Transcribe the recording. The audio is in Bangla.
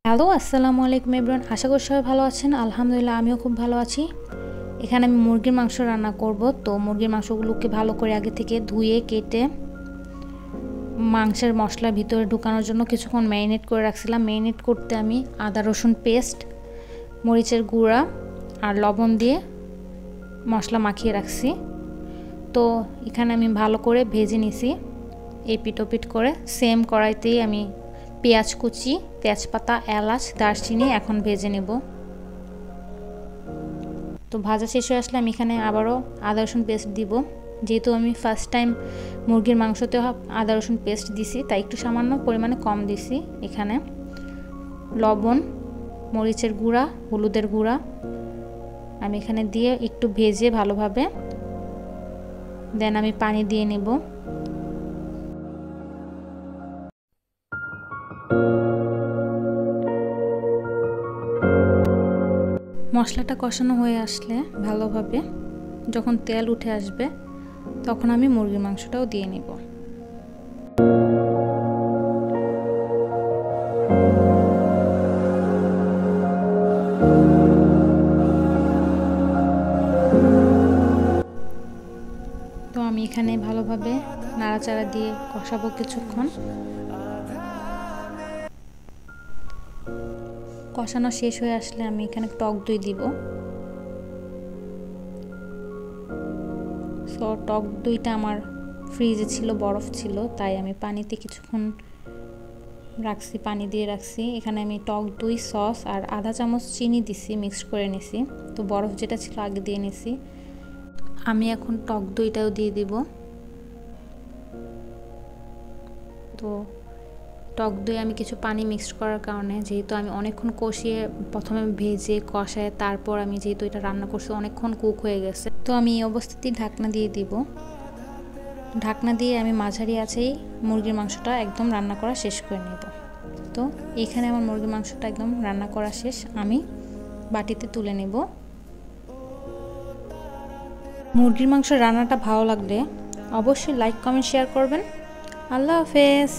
হ্যালো, আসসালামু আলাইকুম এভরিওয়ান। আশা করি সবাই ভালো আছেন। আলহামদুলিল্লাহ আমিও খুব ভালো আছি। এখানে আমি মুরগির মাংস রান্না করব। তো মুরগির মাংসগুলোকে ভালো করে আগে থেকে ধুয়ে কেটে মাংসের মশলার ভিতরে ঢুকানোর জন্য কিছুক্ষণ ম্যারিনেট করে রাখছিলাম। ম্যারিনেট করতে আমি আদা রসুন পেস্ট, মরিচের গুঁড়া আর লবণ দিয়ে মশলা মাখিয়ে রাখছি। তো এখানে আমি ভালো করে ভেজে নিছি এপিট ওপিট করে। সেম কড়াইতেই আমি পেঁয়াজ কুচি, তেজপাতা, এলাচ, দারচিনি এখন ভেজে নেব। তো ভাজা শেষ হয়ে আসলে আমি এখানে আবারও আদা রসুন পেস্ট দিব। যেহেতু আমি ফার্স্ট টাইম মুরগির মাংসতে আদা রসুন পেস্ট দিছি, তাই একটু সামান্য পরিমাণে কম দিছি। এখানে লবণ, মরিচের গুঁড়া, হলুদের গুঁড়া আমি এখানে দিয়ে একটু ভেজে ভালোভাবে দেন আমি পানি দিয়ে নেব। মশলাটা কষানো হয়ে আসলে ভালোভাবে যখন তেল উঠে আসবে তখন আমি মুরগির মাংসটাও দিয়ে নিব। তো আমি এখানে ভালোভাবে নাড়াচাড়া দিয়ে কষাবো কিছুক্ষণ। কষানো শেষ হয়ে আসলে আমি এখানে টক দই দিব। সো টক দইটা আমার ফ্রিজে ছিল, বরফ ছিল, তাই আমি পানিতে কিছুক্ষণ রাখছি, পানি দিয়ে রাখছি। এখানে আমি টক দই, সস আর আধা চামচ চিনি দিছি, মিক্স করে নিছি। তো বরফ যেটা ছিল আগে দিয়ে নিছি। আমি এখন টক দইটাও দিয়ে দিব। তো টক দই আমি কিছু পানি মিক্সড করার কারণে, যেহেতু আমি অনেকক্ষণ কষিয়ে প্রথমে ভেজে কষায় তারপর আমি যেহেতু এটা রান্না করছি, অনেকক্ষণ কুক হয়ে গেছে, তো আমি এই অবস্থাতেই ঢাকনা দিয়ে দিব। ঢাকনা দিয়ে আমি মাঝারি আঁচেই মুরগির মাংসটা একদম রান্না করা শেষ করে নেব। তো এখানে আমার মুরগির মাংসটা একদম রান্না করা শেষ, আমি বাটিতে তুলে নেব। মুরগির মাংস রান্নাটা ভালো লাগলে অবশ্যই লাইক, কমেন্ট, শেয়ার করবেন। আল্লাহ হাফেজ।